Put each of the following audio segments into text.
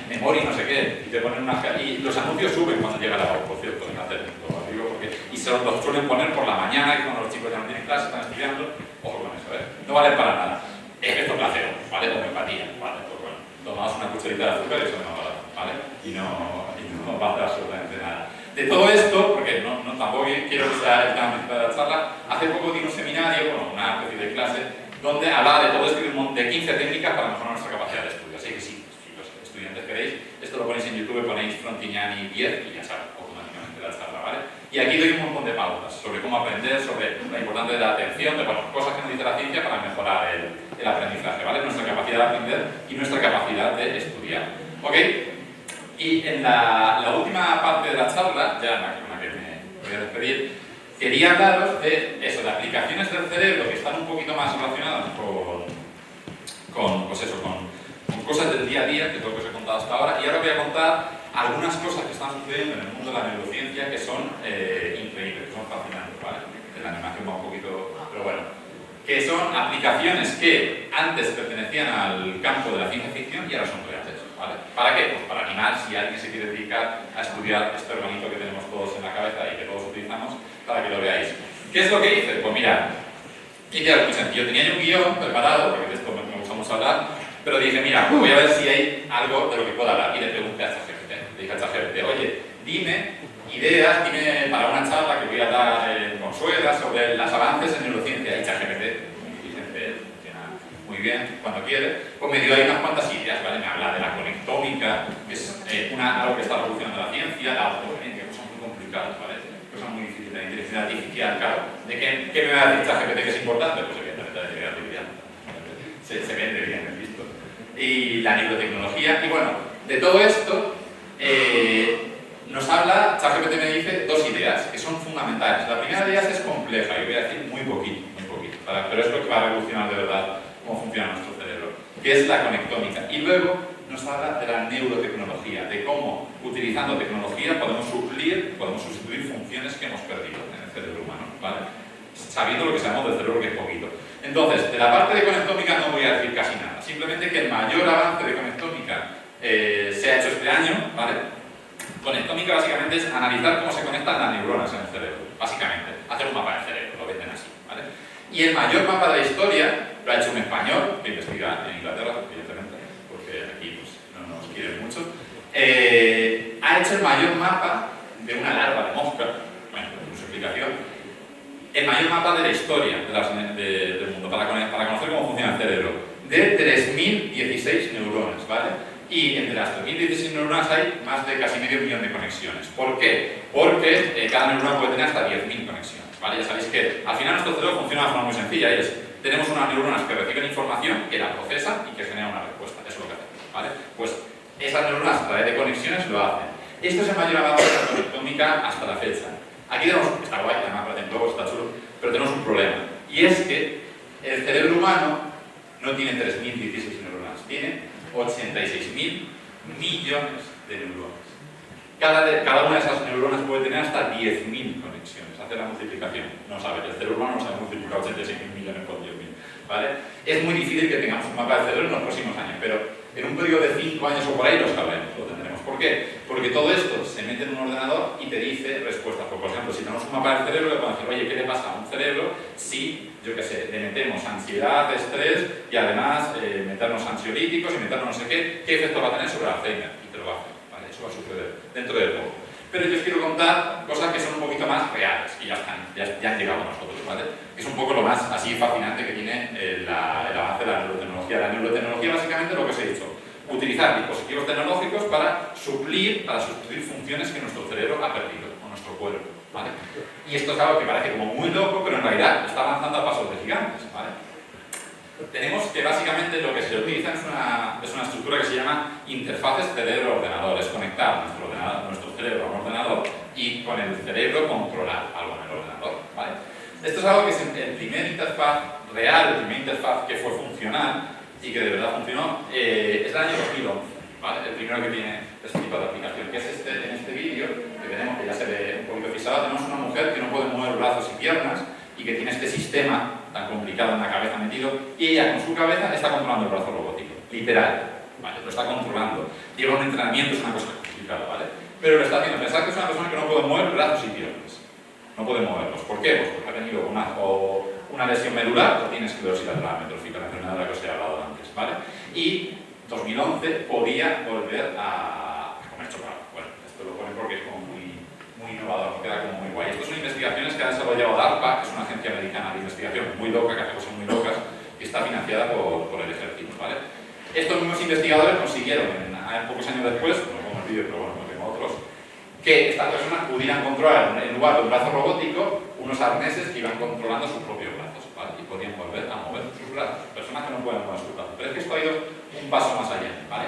memoria no sé qué, y te ponen unas... Y los anuncios suben cuando llega la voz, por cierto, en la tele, lo digo porque... Y se los suelen poner por la mañana, y cuando los chicos ya no tienen clase, están estudiando, ojo con eso, no vale para nada. Efecto placebo, ¿vale? Homeopatía, ¿vale? Pues bueno, tomamos una cucharita de azúcar y eso no va, ¿vale? Y no va a hacer absolutamente nada. De todo esto, porque tampoco quiero que sea el tema principal de la charla, hace poco di un seminario, bueno, una especie de clase, donde hablaba de todo esto de 15 técnicas para mejorar nuestra capacidad de estudio. Así que sí, si los estudiantes queréis, esto lo ponéis en YouTube, ponéis Frontignani 10 y ya sabéis automáticamente la charla, ¿vale? Y aquí doy un montón de pautas sobre cómo aprender, sobre lo importante de la atención, de bueno, cosas que nos dice la ciencia para mejorar el aprendizaje, ¿vale? Nuestra capacidad de aprender y nuestra capacidad de estudiar. ¿Ok? Y en la última parte de la charla, ya con la que me voy a despedir, quería hablaros de eso, de aplicaciones del cerebro que están un poquito más relacionadas con cosas del día a día, que es lo que os he contado hasta ahora, y ahora voy a contar algunas cosas que están sucediendo en el mundo de la neurociencia que son increíbles, que son fascinantes, ¿vale? La animación va un poquito, pero bueno, que son aplicaciones que antes pertenecían al campo de la ciencia ficción y ahora son reales, ¿vale? ¿Para qué? Pues para animar si alguien se quiere dedicar a estudiar este hermanito que tenemos todos en la cabeza y que todos utilizamos, para que lo veáis. ¿Qué es lo que hice? Pues mirad, hice algo muy sencillo. Tenía yo un guión preparado, porque de esto me gusta mucho hablar, pero dije, mira, pues voy a ver si hay algo de lo que pueda hablar. Y le pregunté a ChatGPT, le dije a ChatGPT, oye, dime ideas, dime para una charla que voy a dar en Consuela sobre los avances en neurociencia. Y ChatGPT, muy inteligente, funciona muy bien cuando quiere, pues me dio ahí unas cuantas ideas, ¿vale? Me habla de la conectómica, que es algo que está revolucionando la ciencia, la ortogenética, que son muy complicadas, ¿vale? Cosas muy difíciles, la inteligencia artificial, claro. ¿De qué me va a decir ChatGPT que es importante? Pues evidentemente la inteligencia artificial. Se vende bien, ¿he visto? Y la neurotecnología, y bueno, de todo esto nos habla, ChatGPT me dice dos ideas que son fundamentales. La primera de ellas es compleja y voy a decir muy poquito, pero es lo que va a revolucionar de verdad cómo funciona nuestro cerebro, que es la conectómica. Y luego nos habla de la neurotecnología, de cómo utilizando tecnología podemos sustituir funciones que hemos perdido en el cerebro humano, ¿vale? Sabiendo lo que sabemos del cerebro, que es poquito. Entonces, de la parte de conectómica no voy a decir casi nada, simplemente que el mayor avance de conectómica se ha hecho este año, ¿vale? Conectómica básicamente es analizar cómo se conectan las neuronas en el cerebro, básicamente, hacer un mapa del cerebro, lo venden así, ¿vale? Y el mayor mapa de la historia lo ha hecho un español que investiga en Inglaterra, evidentemente, porque aquí pues, no nos quieren mucho. Ha hecho el mayor mapa de una larva de mosca, bueno, con su explicación, el mayor mapa de la historia del mundo, para conocer cómo funciona el cerebro, de 3.016 neuronas, ¿vale? Y entre las 3.016 neuronas hay más de casi medio millón de conexiones. ¿Por qué? Porque cada neurona puede tener hasta 10.000 conexiones, ¿vale? Ya sabéis que al final nuestro cerebro funciona de una forma muy sencilla, y es, tenemos unas neuronas que reciben información, que la procesan y que generan una respuesta. Eso es lo que hacen, ¿vale? Pues esas neuronas a través de conexiones lo hacen. Esto es el mayor avance de la conectómica hasta la fecha. Aquí tenemos, está guay, además parecen globos, está chulo, pero tenemos un problema. Y es que el cerebro humano no tiene 3.016 neuronas, tiene 86.000 millones de neuronas. Cada una de esas neuronas puede tener hasta 10.000 conexiones. Hace la multiplicación. No sabe, el cerebro humano no sabe multiplicar 86.000 millones por 10.000. ¿Vale? Es muy difícil que tengamos un mapa del cerebro en los próximos años, pero en un periodo de 5 años o por ahí lo sabremos, lo tendremos. ¿Por qué? Porque todo esto se mete en un ordenador y te dice respuestas. Por ejemplo, si tenemos un mapa del cerebro, le podemos decir, oye, ¿qué le pasa a un cerebro si, yo qué sé, le metemos ansiedad, estrés y además meternos ansiolíticos y meternos no sé qué efecto va a tener sobre la Alzheimer? Y te lo va a hacer, ¿vale? Eso va a suceder dentro de poco. Pero yo os quiero contar cosas que son un poquito más reales, que ya han llegado a nosotros, ¿vale? Es un poco lo más así fascinante que tiene el avance de la neurotecnología. La neurotecnología básicamente lo que os he dicho, utilizar dispositivos tecnológicos para sustituir funciones que nuestro cerebro ha perdido, o nuestro cuerpo, ¿vale? Y esto es algo que parece como muy loco, pero en realidad está avanzando a pasos de gigantes, ¿vale? Tenemos que básicamente lo que se utiliza es una estructura que se llama interfaces cerebro-ordenador, es conectar nuestro cerebro a un ordenador y con el cerebro controlar algo en el ordenador, ¿vale? Esto es algo que es el primer interfaz real, el primer interfaz que fue funcional y que de verdad funcionó, es el año 2011, ¿vale? El primero que tiene este tipo de aplicación, que es en este vídeo, que tenemos, que ya se ve un poquito pisado, tenemos una mujer que no puede mover brazos y piernas y que tiene este sistema tan complicado en la cabeza metido, y ella con su cabeza está controlando el brazo robótico, literal. ¿vale? Lo está controlando. Lleva un entrenamiento, es una cosa complicada, ¿vale? Pero lo está haciendo. Pensad que es una persona que no puede mover brazos y piernas. No puede moverlos. ¿Por qué? Pues porque ha tenido una lesión medular o tiene esclerosis lateral ametrófica, la enfermedad de la que os he hablado antes, ¿vale? Y 2011 podía volver a comer chocolate. Bueno, esto lo pone porque es como muy innovador, no queda como muy guay. Estas son investigaciones que ha desarrollado DARPA, que es una agencia americana de investigación muy loca, que hace cosas muy locas, y está financiada por el ejército, ¿vale? Estos mismos investigadores consiguieron, pocos años después, no pongo el vídeo, pero bueno, no tengo otros, que estas personas pudieran controlar, en lugar de un brazo robótico, unos arneses que iban controlando sus propios brazos, ¿vale? Y podían volver a mover sus brazos. Personas que no pueden mover sus brazos. Pero es que esto ha ido un paso más allá, ¿vale?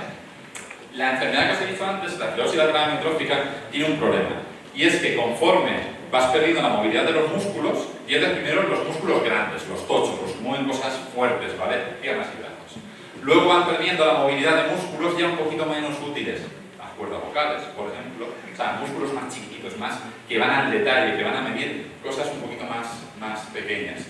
La enfermedad que os he dicho antes, la esclerosis lateral amiotrófica, tiene un problema. Y es que conforme vas perdiendo la movilidad de los músculos, pierdes primero los músculos grandes, los tochos, los que mueven cosas fuertes, ¿vale? Piernas y brazos. Luego van perdiendo la movilidad de músculos ya un poquito menos útiles, las cuerdas vocales, por ejemplo, o sea, músculos más chiquitos, más que van al detalle, que van a medir cosas un poquito más pequeñas.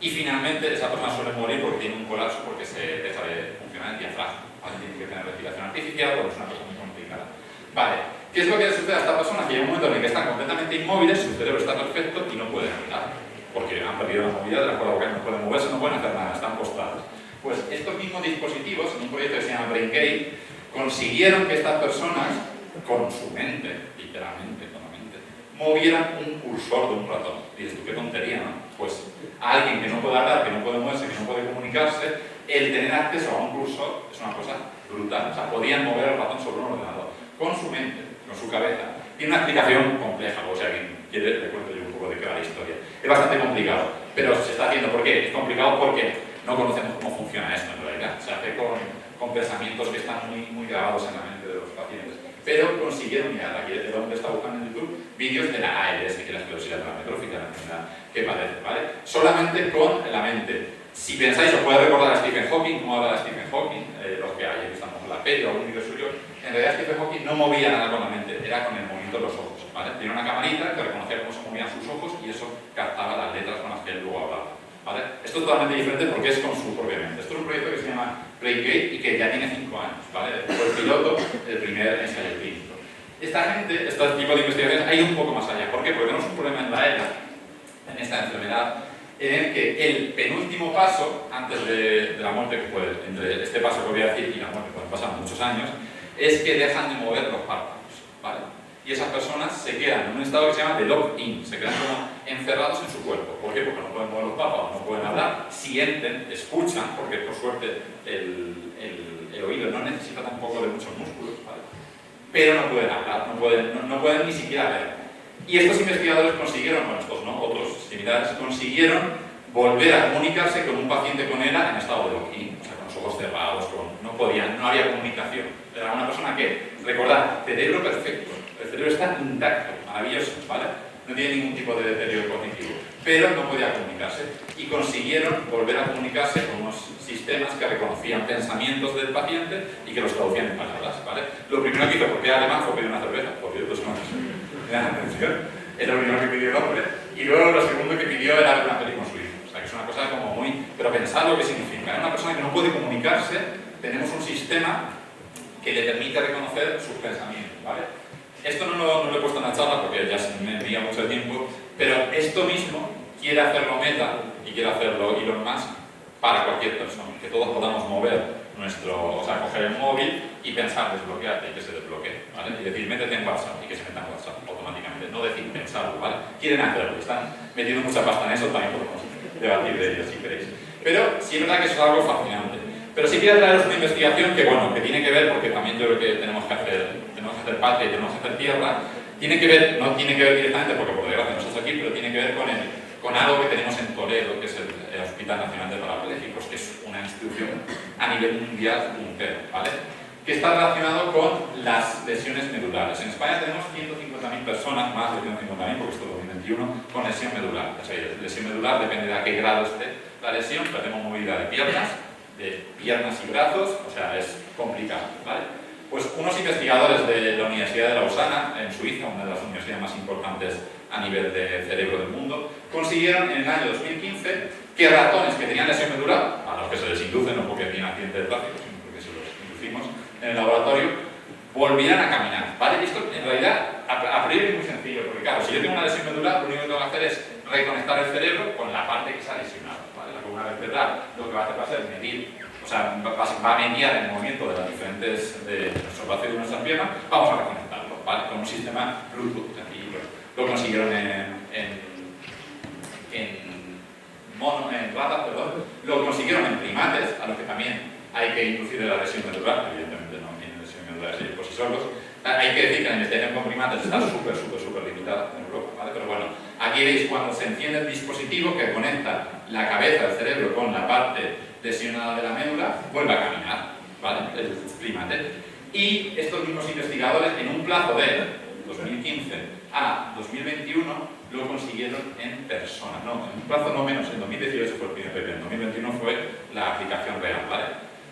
Y finalmente esa persona suele morir porque tiene un colapso, porque se deja de funcionar el diafragma, ¿vale? Tiene que tener respiración artificial, o es una cosa muy complicada. Vale, ¿qué es lo que le sucede a esta persona? Que llega un momento en el que están completamente inmóviles, su cerebro está perfecto y no pueden andar, porque han perdido la movilidad de la cuerda vocal, no pueden moverse, no pueden hacer nada, están postrados. Pues estos mismos dispositivos, en un proyecto que se llama BrainGate, consiguieron que estas personas, con su mente, literalmente con la mente, movieran un cursor de un ratón. Y dices tú, qué tontería, ¿no? Pues a alguien que no puede hablar, que no puede moverse, que no puede comunicarse, el tener acceso a un cursor es una cosa brutal. O sea, podían mover el ratón sobre un ordenador, con su mente, con su cabeza. Tiene una explicación compleja, o sea, quien quiere, le cuento yo un poco de qué va la historia. Es bastante complicado, pero se está haciendo. ¿Por qué? Es complicado porque no conocemos cómo funciona esto en realidad. Se hace con pensamientos que están muy grabados en la mente de los pacientes. Pero consiguieron, mirad, aquí el hombre está buscando en YouTube vídeos de la ALS, que es la esclerosis lateral amiotrófica, la enfermedad que padece, ¿vale? Solamente con la mente. Si pensáis, os puede recordar a Stephen Hawking, cómo habla de Stephen Hawking, los que hay, estamos en la peli o algún vídeo suyo. En realidad Stephen Hawking no movía nada con la mente, era con el movimiento de los ojos, ¿vale? Tiene una camarita que reconocía cómo se movían sus ojos y eso captaba las letras con las que él luego hablaba, ¿vale? Esto es totalmente diferente porque es con su propia mente. Esto es un proyecto que se llama BrainGate y que ya tiene 5 años, ¿vale? Fue el piloto del primer ensayo clínico. Esta gente, este tipo de investigaciones, ha ido un poco más allá. ¿Por qué? Porque tenemos un problema en la ELA, en esta enfermedad, en el que el penúltimo paso, antes de la muerte, que puede, entre este paso que voy a decir y la muerte, pueden pasar muchos años, es que dejan de mover los párpados, ¿vale? Y esas personas se quedan en un estado que se llama de lock-in, se quedan como encerrados en su cuerpo. ¿Por qué? Porque no pueden mover los párpados, no pueden hablar, sienten, escuchan, porque por suerte el oído no necesita tampoco de muchos músculos, ¿vale? Pero no pueden hablar, no pueden ni siquiera ver. Y estos investigadores consiguieron, bueno, estos no, otros similares, consiguieron volver a comunicarse con un paciente con ELA en estado de lock-in, o sea, con los ojos cerrados, no había comunicación. Era una persona que, recordad, cerebro perfecto, el cerebro está intacto, maravilloso, ¿vale? No tiene ningún tipo de deterioro cognitivo, pero no podía comunicarse. Y consiguieron volver a comunicarse con unos sistemas que reconocían pensamientos del paciente y que los traducían en palabras, ¿vale? Lo primero que hizo, porque era alemán, fue pedir una cerveza, por cierto, es una atención, es lo primero que pidió el hombre, y luego lo segundo que pidió era una peli con su hijo, o sea, que es una cosa como muy... Pero pensad lo que significa, es una persona que no puede comunicarse, tenemos un sistema que le permite reconocer sus pensamientos, ¿vale? Esto no lo he puesto en la charla porque ya se me envía mucho tiempo, pero esto mismo quiere hacerlo Meta y quiere hacerlo Elon Musk para cualquier persona, que todos podamos mover o sea, coger el móvil y pensar, desbloquearte y que se desbloquee, ¿vale? Y decir, métete en WhatsApp y que se meta en WhatsApp automáticamente, no decir pensarlo, ¿vale? Quieren hacerlo, están metiendo mucha pasta en eso, también podemos debatir de ello si queréis. Pero sí es verdad que eso es algo fascinante. Pero sí quiero traeros una investigación que, bueno, que tiene que ver, porque también yo creo que tenemos que hacer patria y tenemos que hacer tierra, tiene que ver, no tiene que ver directamente, porque por desgracia no estás aquí, pero tiene que ver con algo que tenemos en Toledo, que es el Hospital Nacional de Parapléjicos, que es una institución a nivel mundial puntero, ¿vale? Que está relacionado con las lesiones medulares. En España tenemos 150.000 personas, más de 150.000, porque esto es 2021, con lesión medular. O sea, lesión medular depende de a qué grado esté la lesión, perdemos movilidad de piernas y brazos, o sea, es complicado, ¿vale? Pues unos investigadores de la Universidad de Lausana, en Suiza, una de las universidades más importantes a nivel de cerebro del mundo, consiguieron en el año 2015 que ratones que tenían lesión medular, a los que se les induce, no porque tienen accidente de tráfico, sino porque se los inducimos, en el laboratorio, volvieran a caminar, ¿vale? Esto en realidad a priori es muy sencillo, porque claro, si yo tengo una lesión medular, lo único que tengo que hacer es reconectar el cerebro con la parte que se ha lesionado, ¿vale? La columna vertebral lo que va a hacer va a ser medir, o sea, va a mediar el movimiento de las diferentes de nuestros brazos y de nuestras piernas, vamos a reconectarlo, ¿vale? Con un sistema Bluetooth, y lo consiguieron en ratas, perdón, lo consiguieron en primates, a los que también hay que inducir la lesión medular, evidentemente no tienen lesión medular por sí solos. Hay que decir que la investigación con primates está súper limitada en Europa, ¿vale? Pero bueno, aquí veis cuando se enciende el dispositivo que conecta la cabeza del cerebro con la parte lesionada de la médula, vuelve a caminar, ¿vale? El primate. Y estos mismos investigadores, en un plazo de 2015 a 2021, lo consiguieron en personas, no, en un plazo no menos, en 2018 fue el primer PP, en 2021 fue la aplicación real, ¿vale?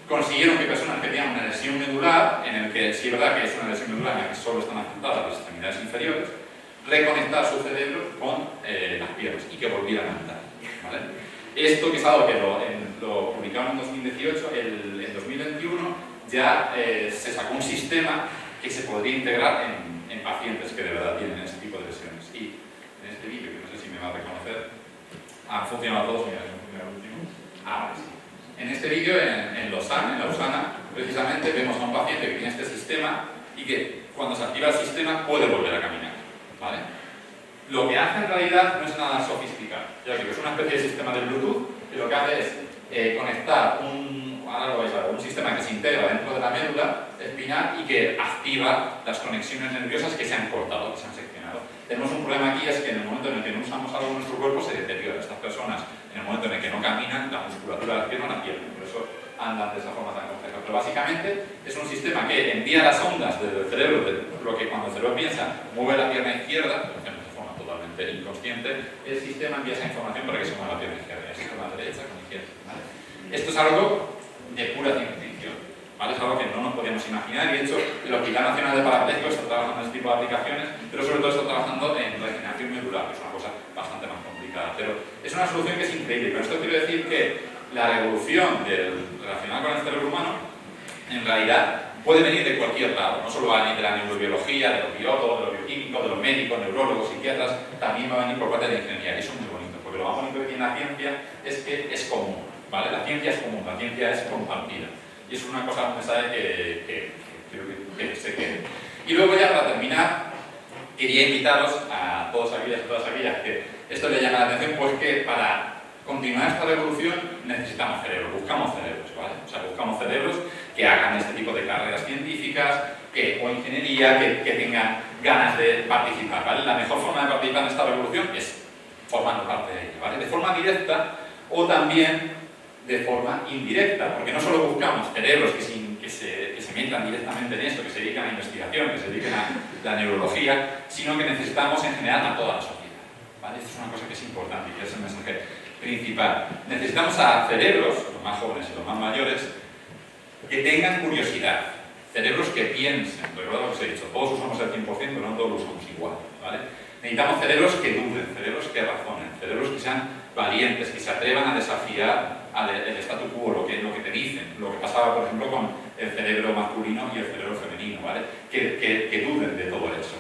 Consiguieron que personas que tenían una lesión medular, en el que sí es verdad que es una lesión medular en la que solo están afectadas las extremidades inferiores, reconectar su cerebro con las piernas y que volvieran a andar, ¿vale? Esto que es algo que lo publicaron en 2018, en 2021 ya se sacó un sistema que se podría integrar en pacientes que de verdad tienen ese tipo de lesiones. Y en este vídeo, que no sé si me va a reconocer, han funcionado todos, mira, el último. Vale, sí. En este vídeo, en Lausana, precisamente vemos a un paciente que tiene este sistema y que cuando se activa el sistema puede volver a caminar, ¿vale? Lo que hace en realidad no es nada sofisticado, ya que es una especie de sistema de Bluetooth que lo que hace es conectar un sistema que se integra dentro de la médula espinal y que activa las conexiones nerviosas que se han cortado, que se han seccionado. Tenemos un problema aquí, es que en el momento en el que no usamos algo en nuestro cuerpo se deteriora. Estas personas, en el momento en el que no caminan, la musculatura de la pierna la pierden, por eso andan de esa forma tan compleja. Pero básicamente es un sistema que envía las ondas del cerebro, de lo que cuando el cerebro piensa mueve la pierna izquierda, por ejemplo, de forma totalmente inconsciente, el sistema envía esa información para que se mueva la pierna izquierda, y así con la derecha, con la izquierda, ¿vale? Esto es algo de pura ciencia ficción, ¿vale? Es algo que no nos podíamos imaginar, y de hecho el Hospital Nacional de Parapléjicos está trabajando en este tipo de aplicaciones, pero sobre todo está trabajando en regeneración medular, que es una cosa bastante más complicada, pero es una solución que es increíble. Con esto quiero decir que la revolución relacionada con el cerebro humano en realidad puede venir de cualquier lado, no solo va a venir de la neurobiología, de los biólogos, de los bioquímicos, de los médicos, neurólogos, psiquiatras, también va a venir por parte de la ingeniería, y eso es muy bonito, porque lo más bonito que tiene la ciencia es que es común, ¿vale? La ciencia es común, la ciencia es compartida, y es una cosa, un mensaje que creo que se quede. Y luego ya para terminar, quería invitaros a todos aquellas y todas aquellas que esto les llama la atención, pues que para continuar esta revolución necesitamos cerebros, buscamos cerebros, ¿vale? O sea, buscamos cerebros que hagan este tipo de carreras científicas, o ingeniería, que tengan ganas de participar, ¿vale? La mejor forma de participar en esta revolución es formando parte de ella, ¿vale? De forma directa o también de forma indirecta, porque no solo buscamos cerebros que se metan directamente en esto, que se dedican a investigación, que se dediquen a la neurología, sino que necesitamos en general a toda la sociedad, ¿vale? Esto es una cosa que es importante y que es el mensaje principal. Necesitamos a cerebros, los más jóvenes y los más mayores, que tengan curiosidad, cerebros que piensen. Recuerda lo que os he dicho, todos usamos el 100%, pero no todos lo usamos igual, ¿vale? Necesitamos cerebros que duden, cerebros que razonen, cerebros que sean valientes, que se atrevan a desafiar el statu quo, lo que te dicen, lo que pasaba, por ejemplo, con el cerebro masculino y el cerebro femenino, ¿vale? Que duden de todo eso.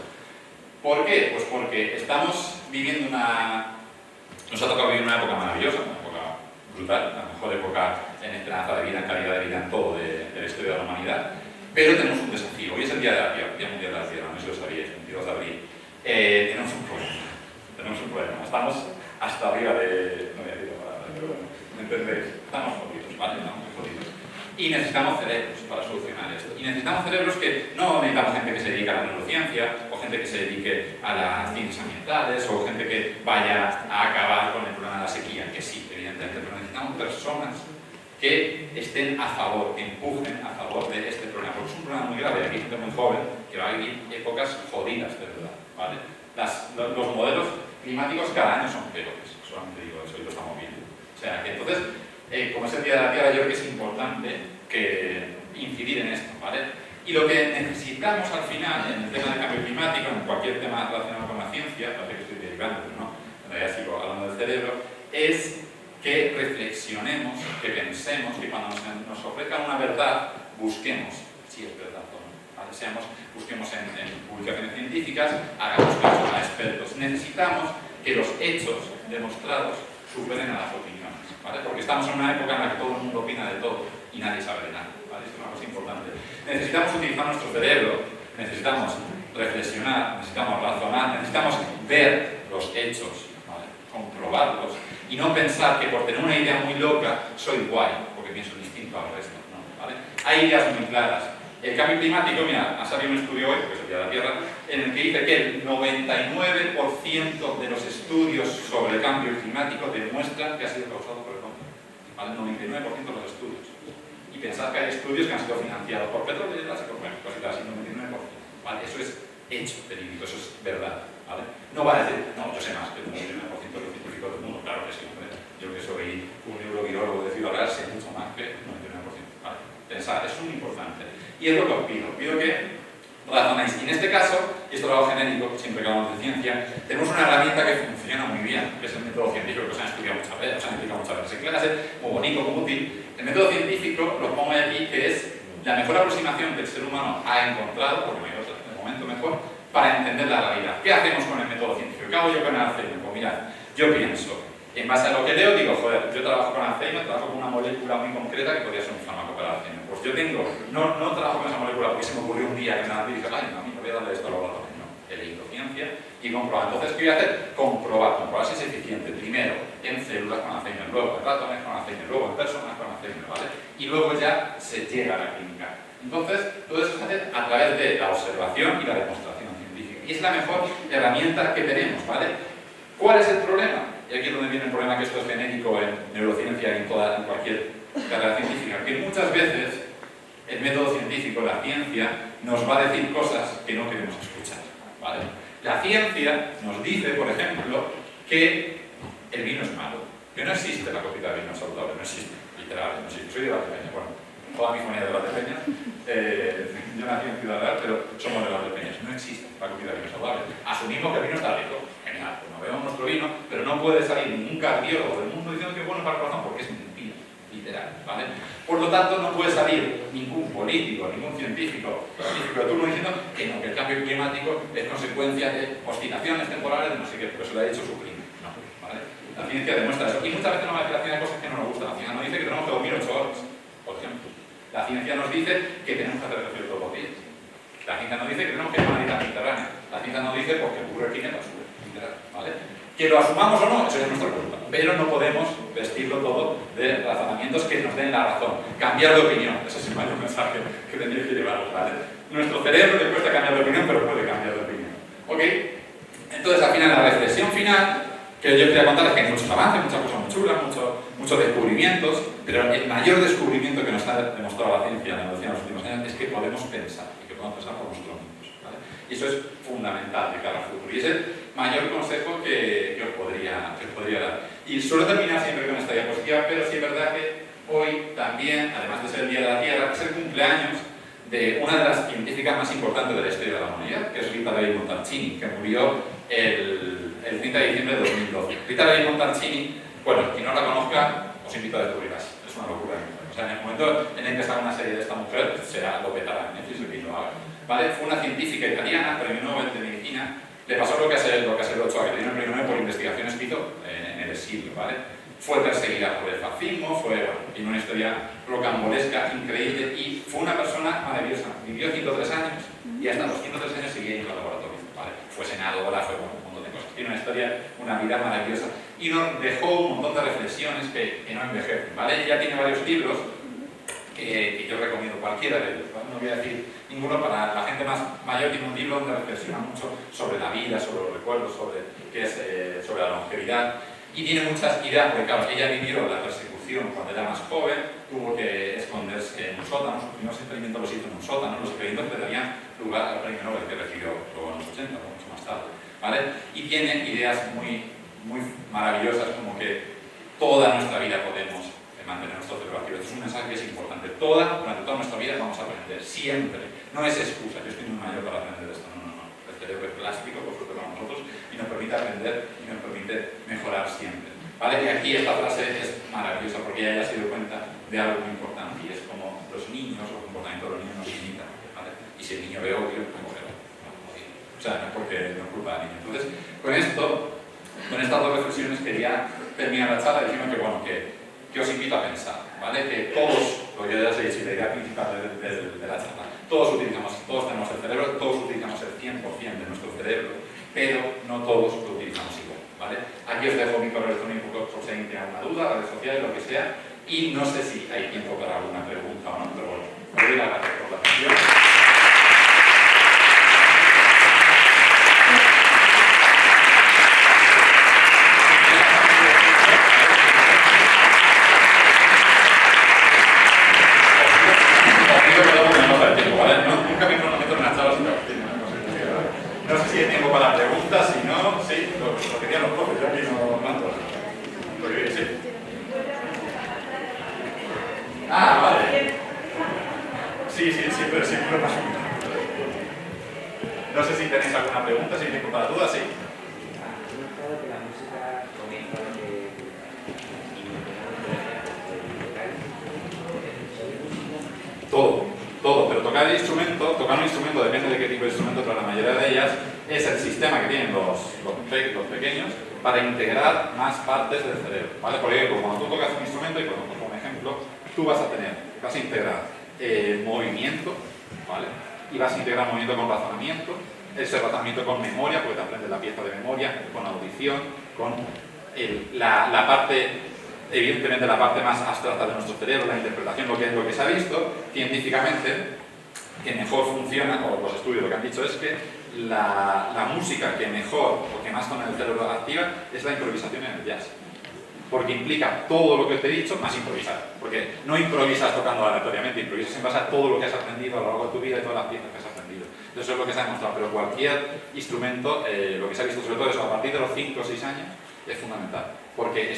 ¿Por qué? Pues porque estamos viviendo nos ha tocado vivir una época maravillosa, una época brutal, la mejor época en esperanza de vida, en calidad de vida, en todo de la historia de la humanidad, pero tenemos un desafío. Hoy es el Día de la Tierra, el Día Mundial de la Tierra, no sé si lo sabíais, 22 de abril. Tenemos un problema, estamos hasta arriba de... no voy a decir la palabra, pero bueno, ¿me entendéis? Estamos jodidos, ¿vale? Estamos muy jodidos. Y necesitamos cerebros para solucionar esto. Y necesitamos cerebros que no necesitamos gente que se dedique a la neurociencia, o gente que se dedique a las ciencias ambientales, o gente que vaya a acabar con el problema de la sequía, que sí, evidentemente, pero necesitamos personas que estén a favor, que empujen a favor de este problema, porque es un problema muy grave. Aquí hay gente muy joven que va a vivir épocas jodidas, de verdad, ¿vale? Los modelos climáticos cada año son peores, solamente digo eso y lo estamos viendo. O sea, que entonces, como es el Día de la Tierra, yo creo que es importante incidir en esto, ¿vale? Y lo que necesitamos al final, en el tema del cambio climático, en cualquier tema relacionado con la ciencia, parece que estoy derivando, pero no, en realidad sigo hablando del cerebro, es que reflexionemos, que pensemos, que cuando nos ofrezcan una verdad, busquemos si es verdad o no. ¿Vale? Busquemos en publicaciones científicas, hagamos caso a expertos. Necesitamos que los hechos demostrados superen a las opiniones, ¿vale? Porque estamos en una época en la que todo el mundo opina de todo y nadie sabe de nada, ¿vale? Esto es una cosa importante. Necesitamos utilizar nuestro cerebro, necesitamos reflexionar, necesitamos razonar, necesitamos ver los hechos, ¿vale? Comprobarlos y no pensar que por tener una idea muy loca soy guay, porque pienso distinto al resto, ¿no? ¿Vale? Hay ideas muy claras. El cambio climático, mira, ha salido un estudio hoy, que es el Día de la Tierra, en el que dice que el 99% de los estudios sobre el cambio climático demuestran que ha sido causado por el hombre. ¿Vale? El 99% de los estudios. Y pensad que hay estudios que han sido financiados por petróleo y por cositas así, 99%. ¿Vale? Eso es hecho verídico, eso es verdad. ¿Vale? No va a decir, no, yo sé más que el 99% de los científicos del mundo, claro que sí, hombre. Yo que soy un neurobiólogo de Ciudad Real, sé mucho más que el 99%. ¿Vale? Pensad, eso es muy importante. Y es lo que os pido que razonéis. Y en este caso, y esto es algo genérico, siempre que hablamos de ciencia, tenemos una herramienta que funciona muy bien, que es el método científico, que os han estudiado muchas veces, os han explicado muchas veces en clase, muy bonito, muy útil. El método científico, lo pongo aquí, que es la mejor aproximación que el ser humano ha encontrado, porque no hay otra, de momento mejor, para entender la realidad. ¿Qué hacemos con el método científico? ¿Qué hago yo con el Alzheimer? Pues mirad, yo pienso, en base a lo que leo, digo, joder, yo trabajo con Alzheimer, trabajo con una molécula muy concreta que podría ser un fármaco para Alzheimer. Pues yo tengo, no trabajo con esa molécula porque se me ocurrió un día que me la dije, ay, no, a mí me voy a darle esto a los ratones. No, he leído ciencia y comprobar. Entonces, ¿qué voy a hacer? Comprobar si es eficiente. Primero, en células con Alzheimer, luego en ratones con Alzheimer, luego en personas con Alzheimer, ¿vale? Y luego ya se llega a la clínica. Entonces, todo eso se hace a través de la observación y la demostración científica. Y es la mejor herramienta que tenemos, ¿vale? ¿Cuál es el problema? Y aquí es donde viene el problema, que esto es genérico en neurociencia y en cualquier carrera científica, que muchas veces el método científico, la ciencia, nos va a decir cosas que no queremos escuchar, ¿vale? La ciencia nos dice, por ejemplo, que el vino es malo, que no existe la copita de vino saludable, no existe, literal, no existe. Soy de Valdepeñas, bueno, toda mi familia de Valdepeñas, yo nací en Ciudad Real, pero somos de Valdepeñas, no existe la copita de vino saludable. Asumimos que el vino está rico, genial, pues nos bebemos nuestro vino, pero no puede salir ningún cardiólogo del mundo diciendo que es bueno para el corazón, porque es mentira, literal, ¿vale? Por lo tanto, no puede salir ningún político, ningún científico de turno diciendo que no, que el cambio climático es consecuencia de oscilaciones temporales de no sé qué, porque se lo ha dicho su primo. No, ¿vale? La ciencia demuestra eso. Y muchas veces nos va a decir la ciencia cosas que no nos gustan. La ciencia nos dice que tenemos que dormir 8 horas, por ejemplo. La ciencia nos dice que tenemos que hacer ejercicio todos los días. La ciencia nos dice que tenemos que ir a una dieta mediterránea. La ciencia nos dice porque el Burger King es basura, literal, ¿vale? Que lo asumamos o no, eso es nuestra culpa. Pero no podemos vestirlo todo de razonamientos que nos den la razón. Cambiar de opinión, ese es el mayor mensaje que tendréis que llevaros, ¿vale? Nuestro cerebro le cuesta cambiar de opinión, pero puede cambiar de opinión. ¿Ok? Entonces, al final, la reflexión final que yo quería contar es que hay muchos avances, muchas cosas muy chulas, muchos descubrimientos, pero el mayor descubrimiento que nos ha demostrado la ciencia en los últimos años es que podemos pensar, y que podemos pensar por nosotros mismos, ¿vale? Y eso es fundamental de cara al futuro. Y es el mayor consejo que os podría dar. Y suelo terminar siempre con esta diapositiva, pero sí es verdad que hoy también, además de ser el Día de la Tierra, es el cumpleaños de una de las científicas más importantes de la historia de la humanidad, que es Rita Levi-Montalcini, que murió el 30 de diciembre de 2012. Rita Levi-Montalcini, bueno, quien no la conozca, os invito a descubrirla. Es una locura. O sea, en el momento en el que está una serie de esta mujer, lo petará en Netflix, que lo haga. ¿Vale? Fue una científica italiana, premio Nobel de Medicina. Le pasó lo que a ser Ochoa, que tiene el premio Nobel por investigaciones que hizo en el exilio, ¿vale? Fue perseguida por el fascismo, tiene una historia rocambolesca, increíble, y fue una persona maravillosa. Vivió 103 años y hasta los 103 años seguía en el laboratorio, ¿vale? Fue senadora, fue un montón de cosas. Tiene una historia, una vida maravillosa. Y nos dejó un montón de reflexiones que no envejecen, ¿vale? Ella tiene varios libros que yo recomiendo, cualquiera de ellos, ¿vale? No voy a decir ninguno. Para la gente más mayor, tiene un libro donde reflexiona mucho sobre la vida, sobre los recuerdos, sobre la longevidad. Y tiene muchas ideas, porque claro, ella vivió la persecución cuando era más joven, tuvo que esconderse en un sótano, sus primeros experimentos los hizo en un sótano, los experimentos que darían lugar al premio Nobel que recibió luego en los 80, mucho más tarde, ¿vale? Y tiene ideas muy maravillosas, como que toda nuestra vida podemos mantener nuestro cerebro activo. Esto es un mensaje que es importante. Durante toda nuestra vida vamos a aprender, siempre. No es excusa, yo estoy muy mayor para aprender esto, no. El cerebro es plástico, por suerte para nosotros, y nos permite aprender y nos permite mejorar siempre. ¿Vale? Y aquí esta frase es maravillosa porque ella ya se dio cuenta de algo muy importante, y es como los niños, o el comportamiento de los niños nos imita. veo que me cogerá. O sea, no es porque no es culpa del niño. Entonces, con estas dos reflexiones quería terminar la charla diciendo que, bueno, que os invito a pensar, ¿vale? Que todos, lo que ya os he dicho, la idea principal de la charla, todos tenemos el cerebro, todos utilizamos el 100% de nuestro cerebro, pero no todos lo utilizamos igual, ¿vale? Aquí os dejo mi correo electrónico por si alguien tiene alguna duda, redes sociales, lo que sea, y no sé si hay tiempo para alguna pregunta o no, pero bueno, os doy las gracias por la atención. No sé si hay tiempo para preguntas, si no, sí, lo que digan los profes, yo aquí no mando. Sí. Ah, vale. Sí, pero sí, pero pasa. No sé si tenéis alguna pregunta, si hay tiempo para dudas, sí. Todo, pero tocar un instrumento, depende de qué tipo de instrumento, pero la mayoría de ellas es el sistema que tienen los pequeños para integrar más partes del cerebro, ¿vale? Por ejemplo, cuando tú tocas un instrumento, y por ejemplo, tú vas a integrar movimiento, ¿vale? Y vas a integrar movimiento con razonamiento, ese razonamiento con memoria, porque te aprendes la pieza de memoria, con audición, con la parte... Evidentemente la parte más abstracta de nuestro cerebro, la interpretación, lo que se ha visto científicamente que mejor funciona, o los estudios lo que han dicho es que la música que mejor o que más con el cerebro activa es la improvisación en el jazz, porque implica todo lo que te he dicho más improvisar, porque no improvisas tocando aleatoriamente, improvisas en base a todo lo que has aprendido a lo largo de tu vida y todas las piezas que has aprendido. Eso es lo que se ha demostrado, pero cualquier instrumento, lo que se ha visto sobre todo es a partir de los 5 o 6 años, es fundamental, porque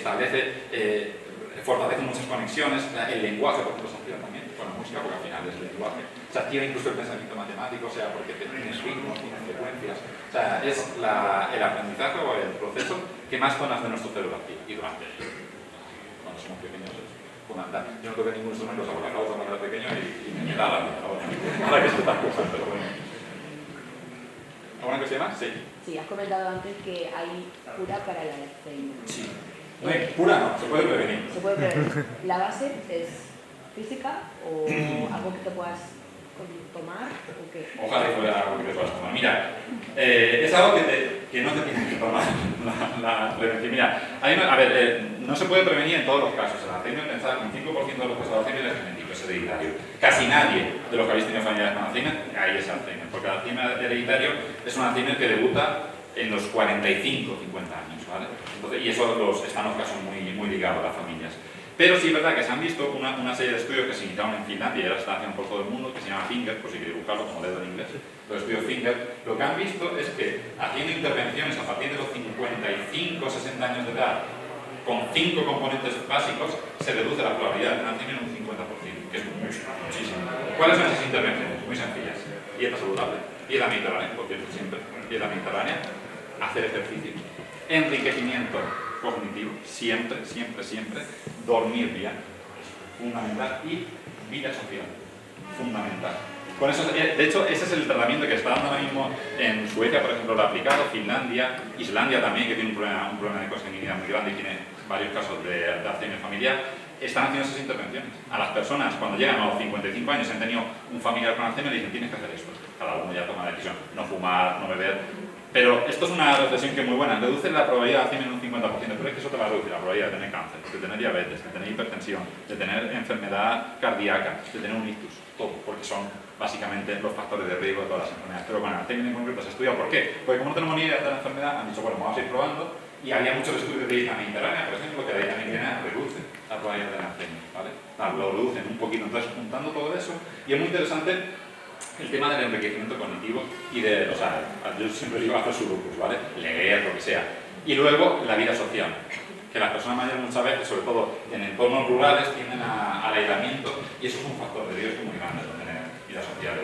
fortalece muchas conexiones, el lenguaje, por ejemplo, se activa también con la música, porque al final es el lenguaje, se activa incluso el pensamiento matemático, o sea, porque tienes ritmos, tienes frecuencias, o sea, es el aprendizaje o el proceso que más zonas de nuestro cerebro activa, y cuando somos pequeños es fundamental. Yo no toqué ningún instrumento, salvo la flauta cuando era pequeño y me da la vida, ahora que se está cosas, pero bueno. ¿Alguna cosa más? Sí. Sí, has comentado antes que hay cura para el Alzheimer. Sí. No hay cura, no, se puede prevenir. Se puede prevenir. ¿La base es física o algo que te puedas tomar? ¿O qué? Ojalá que fuera algo que te puedas tomar. Mira, es algo que no te tienes que tomar la prevención. Mira, no se puede prevenir en todos los casos. El Alzheimer, pensar un 5% de los casos de Alzheimer es genético, es hereditario. Casi nadie de los que habéis tenido familiares con Alzheimer, hay ese Alzheimer, porque el Alzheimer hereditario es un Alzheimer que debuta en los 45 50 años, ¿vale? Entonces, y eso están los casos muy ligados a las familias. Pero sí es verdad que se han visto una serie de estudios que se iniciaron en Finlandia y ahora se están haciendo por todo el mundo, que se llama Finger, por si queréis buscarlo como dedo en inglés, los estudios Finger. Lo que han visto es que haciendo intervenciones a partir de los 55 60 años de edad, con 5 componentes básicos, se reduce la probabilidad de Alzheimer en un 50%, que es muchísimo. ¿Cuáles son esas intervenciones? Muy sencillas. Dieta saludable, dieta mediterránea, por cierto, siempre, dieta mediterránea, hacer ejercicio, enriquecimiento cognitivo, siempre, dormir bien, fundamental, y vida social, fundamental. Con eso, de hecho, ese es el tratamiento que está dando ahora mismo en Suecia, por ejemplo, lo ha aplicado, Finlandia, Islandia también, que tiene un problema de consanguinidad muy grande y tiene varios casos de Alzheimer familiar. Están haciendo esas intervenciones. A las personas, cuando llegan a los 55 años y han tenido un familiar con Alzheimer, le dicen, tienes que hacer esto. Cada uno ya toma la decisión, no fumar, no beber. Pero esto es una reflexión que es muy buena. Reduce la probabilidad de Alzheimer en un 50%, pero es que eso te va a reducir la probabilidad de tener cáncer, de tener diabetes, de tener hipertensión, de tener enfermedad cardíaca, de tener un ictus, todo, porque son básicamente los factores de riesgo de todas las enfermedades. Pero con el Alzheimer en concreto se estudia por qué. Porque como no tenemos ni idea de la enfermedad, han dicho, bueno, vamos a ir probando, y había muchos estudios de dieta mediterránea, por ejemplo, que la dieta mediterránea reduce la probabilidad de Alzheimer, ¿vale? Lo reducen un poquito. Entonces, juntando todo eso, y es muy interesante el tema del enriquecimiento cognitivo y de, o sea, yo siempre digo hacer sudokus, ¿vale? Leer, lo que sea. Y luego la vida social, que las personas mayores muchas veces, sobre todo en entornos rurales, tienden al aislamiento, y eso es un factor de riesgo muy grande, no tener vida social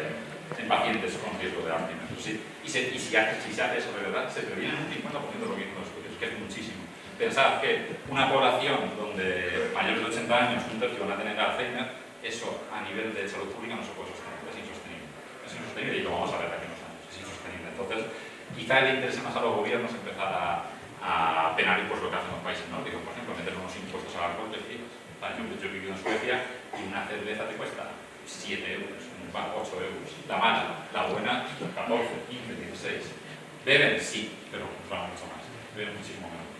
en pacientes con riesgo de Alzheimer. Sí. Y si se hace eso de verdad, se previene un 50% de lo que dicen los estudios, que es muchísimo. Pensad que una población donde mayores de 80 años, un tercio van a tener Alzheimer, eso a nivel de salud pública no se puede sostener, es insostenible. Es es insostenible y lo vamos a ver de aquí unos años, es insostenible. Entonces, quizá le interese más a los gobiernos empezar a penalizar pues, lo que hacen los países nórdicos, por ejemplo, meter unos impuestos al alcohol que fijas. Yo he vivido en Suecia y una cerveza te cuesta 7 euros, un bar 8 euros. La mala, la buena, 14, 15, 16. Beben, sí, pero compran mucho más. Beben muchísimo menos.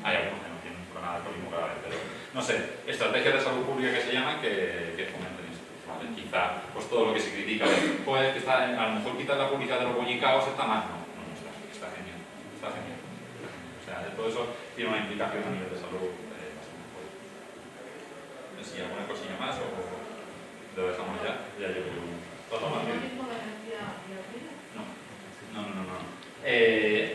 Hay algunos que no tienen un problema de alcoholismo grave, pero no sé, estrategias de salud pública que se llaman que fomenten esto. ¿Vale? Quizá pues todo lo que se critica, pues que está, a lo mejor quitar la publicidad de los bollicaos está mal. No, está genial. Está genial. O sea, todo eso tiene una implicación a nivel de salud bastante fuerte. No sé si alguna cosilla más o lo dejamos ya. Ya yo creo que todo más bien. No.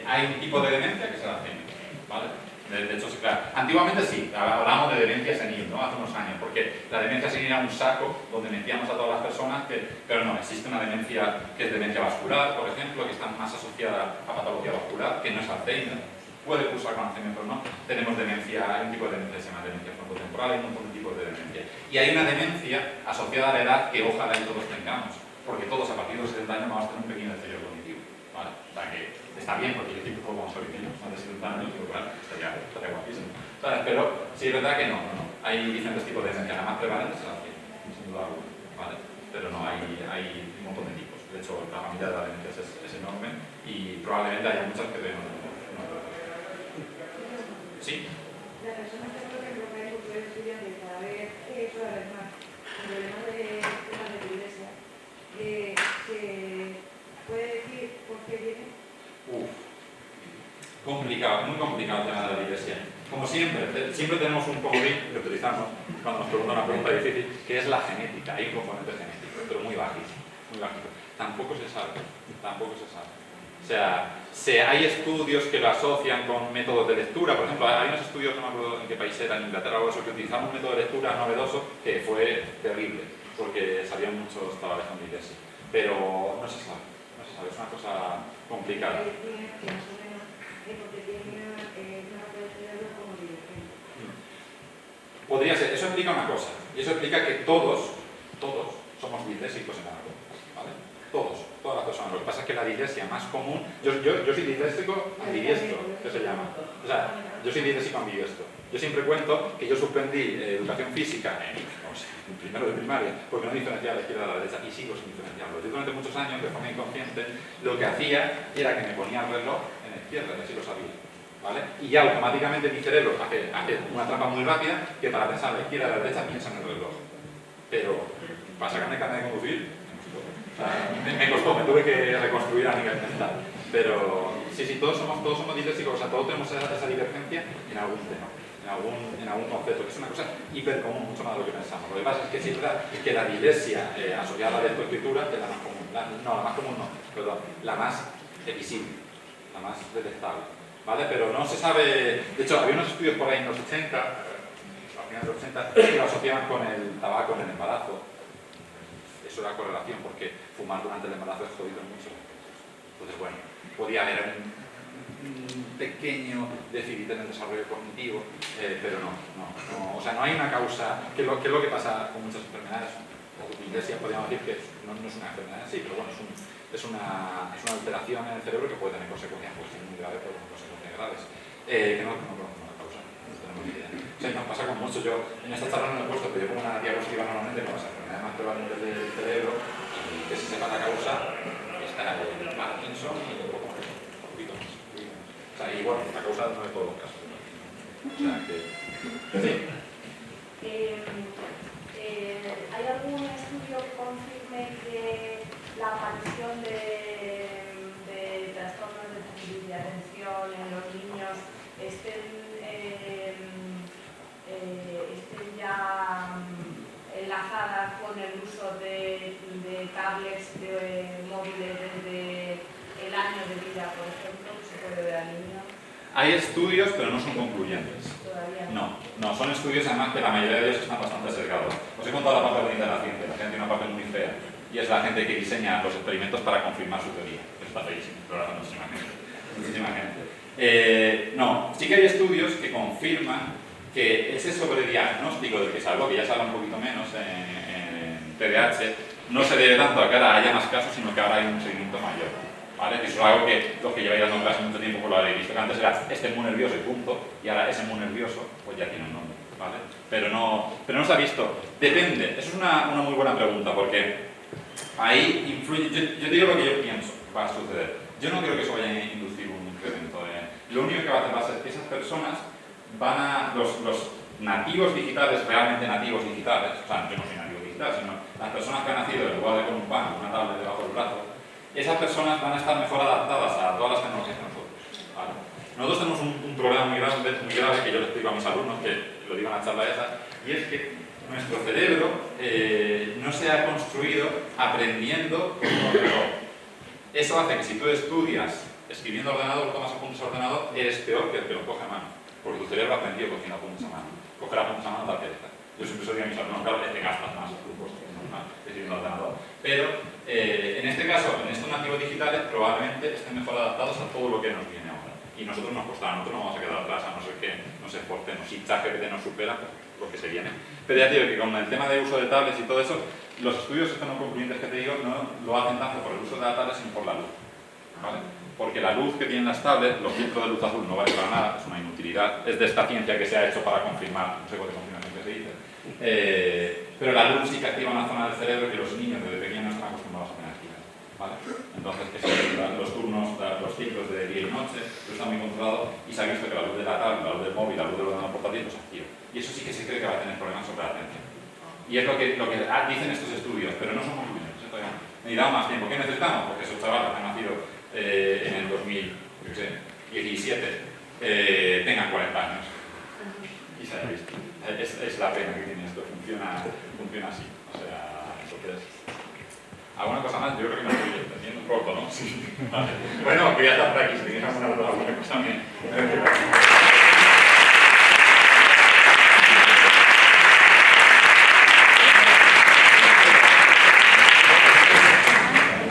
Hay un tipo de demencia que es la Alzheimer, ¿vale? De hecho, claro, antiguamente sí, hablábamos de demencia senil, ¿no? Hace unos años, porque la demencia senil era un saco donde metíamos a todas las personas, pero no, existe una demencia que es demencia vascular, por ejemplo, que está más asociada a patología vascular, que no es Alzheimer, puede cursar con Alzheimer, pero no. Tenemos demencia, hay un tipo de demencia que se llama demencia frontotemporal, hay un montón de tipos de demencia. Y hay una demencia asociada a la edad que ojalá y todos tengamos, porque todos a partir de los 70 años vamos a tener un pequeño deterioro cognitivo, ¿vale? O sea que está bien, porque yo digo que todos vamos a vivir más de 70 años, digo, claro, estaría guapísimo. ¿Sabes? Pero sí es verdad que no. Hay diferentes tipos de demencia, la más prevalente es la Alzheimer, sin duda alguna, ¿vale? Pero no, hay un montón de tipos. De hecho, la familia de la demencia es enorme y probablemente haya muchas que no. ¿Sí? La persona que por ejemplo que hay un futuro estudiante para ver problemas de temas de la iglesia, ¿se puede decir por qué viene? Complicado, muy complicado el tema de la iglesia. Como siempre tenemos un comodín que utilizamos cuando nos preguntan una pregunta difícil, que es la genética. Hay un componente genético, pero muy bajito, muy bajito. Tampoco se sabe. O sea, hay estudios que lo asocian con métodos de lectura. Por ejemplo, hay unos estudios, no me acuerdo en qué país era, en Inglaterra o eso, que utilizaban un método de lectura novedoso que fue terrible, porque salían muchos chavales con iglesia. Pero no se sabe, es una cosa complicada. Podría ser, eso explica una cosa, y eso explica que todos somos dislésicos en algo, ¿vale? Todas las personas. Lo que pasa es que la dislexia más común, yo soy disléxico ambidiestro, que se llama. O sea, yo soy disléxico ambidiestro. Yo siempre cuento que yo suspendí educación física en primero de primaria, porque no diferenciaba la izquierda de la derecha, y sigo sin diferenciarlo. Yo durante muchos años, de forma inconsciente, lo que hacía era que me ponía el reloj en la izquierda, y así lo sabía. ¿Vale? Y ya automáticamente mi cerebro hace una trampa muy rápida que para pensar a la izquierda y a la derecha piensa en el reloj. Pero para sacarme carnet de conducir, me costó, me tuve que reconstruir a nivel mental. Pero sí, todos somos disléxicos, o sea, todos tenemos esa divergencia en algún tema, en algún concepto, que es una cosa hiper común, mucho más de lo que pensamos. Lo que pasa es que sí es verdad que la dislexia asociada a la lectoescritura es la más común, la más visible, la más detectable. ¿Vale? Pero no se sabe, de hecho había unos estudios por ahí en los 80, a finales de los 80, que lo asociaban con el tabaco en el embarazo. Eso era correlación, porque fumar durante el embarazo es jodido en muchos aspectos. Entonces, bueno, podía haber un pequeño déficit en el desarrollo cognitivo, pero no, o sea, no hay una causa, que es lo que pasa con muchas enfermedades, o iglesia podríamos decir que no es una enfermedad en sí, pero bueno, es una alteración en el cerebro que puede tener consecuencias pues, muy graves, pero con consecuencias graves, que no conocemos la causa, no tenemos ni idea. O sea, nos pasa con mucho. Yo en esta charla no lo he puesto, pero yo pongo una diapositiva normalmente con las enfermedades más prevalentes del cerebro, y que se sepa la causa, está el Parkinson y un poco más, un poquito más. O sea, y bueno, la causa no es todos los casos. O sea, que... Sí. ¿Hay algún estudio que confirme que la aparición de trastornos de déficit de atención en los niños estén ya enlazadas con el uso de tablets móviles desde el año de vida, por ejemplo, que se puede ver al niño? Hay estudios, pero no son concluyentes. Todavía no, son estudios además que la mayoría de ellos están bastante sesgados. Os he contado la parte bonita de la ciencia, la gente tiene una parte muy fea, y es la gente que diseña los experimentos para confirmar su teoría. Eso está feísimo, pero ahora muchísima gente. No, sí que hay estudios que confirman que ese sobrediagnóstico del que se habló, que ya se habla un poquito menos en TDAH, no se debe tanto a que ahora haya más casos, sino que ahora hay un seguimiento mayor. ¿Vale? Eso es algo que los que lleváis dando clase mucho tiempo por lo habéis visto, que antes era este es muy nervioso y punto, y ahora ese muy nervioso pues ya tiene un nombre, ¿vale? Pero no se ha visto. Depende, eso es una muy buena pregunta, porque ahí influye, yo digo lo que yo pienso que va a suceder. Yo no creo que eso vaya a inducir un incremento. Lo único que va a hacer va a ser que esas personas van a, los nativos digitales, realmente nativos digitales, o sea, yo no soy nativo digital, sino las personas que han nacido en lugar de con un pan, una tablet debajo del brazo, esas personas van a estar mejor adaptadas a todas las tecnologías que nosotros. ¿Vale? Nosotros tenemos un problema muy grave que yo les explico a mis alumnos, que lo digo en la charla esa, y es que nuestro cerebro no se ha construido aprendiendo con un ordenador. Eso hace que si tú estudias escribiendo ordenador, tomas apuntes a ordenador, eres peor que el que lo coge a mano, porque tu cerebro ha aprendido cogiendo apuntes a mano. Coger apuntes a mano da pereza. Yo siempre soy a mis alumnos, claro, te gastas más grupos que es normal, escribiendo ordenador. Pero en este caso, en estos nativos digitales, probablemente estén mejor adaptados a todo lo que nos viene ahora. Y nosotros nos costará, nosotros no vamos a quedar atrás, a no ser que nos esforcemos. Si ChatGPT nos supera, pues lo que se viene. Pero ya te digo que con el tema de uso de tablets y todo eso, los estudios estos no concluyentes que te digo no lo hacen tanto por el uso de la tablet, sino por la luz. ¿Vale? Porque la luz que tienen las tablets, los filtros de luz azul no valen para nada, es una inutilidad. Es de esta ciencia que se ha hecho para confirmar, no sé cuál de confirmación que se dice. Pero la luz sí que activa una zona del cerebro que los niños desde pequeños están acostumbrados a tener activada. ¿Vale? Entonces, los turnos, los ciclos de día y noche, eso está muy controlado y se ha visto que la luz de la tablet, la luz del móvil, la luz del ordenador portátil los activa. Y eso sí que se cree que va a tener problemas sobre la atención. Y es lo que dicen estos estudios, pero no son concluyentes. Necesitamos más tiempo. ¿Qué necesitamos? Porque esos chavales que han nacido en el 2017 tengan 40 años. Y se haya visto. Es la pena que tiene esto, funciona así. O sea, entonces... ¿Alguna cosa más? Yo creo que me estoy entendiendo un poco, ¿no? Sí. Vale. Bueno, que ya está por aquí, si tienes alguna cosa, me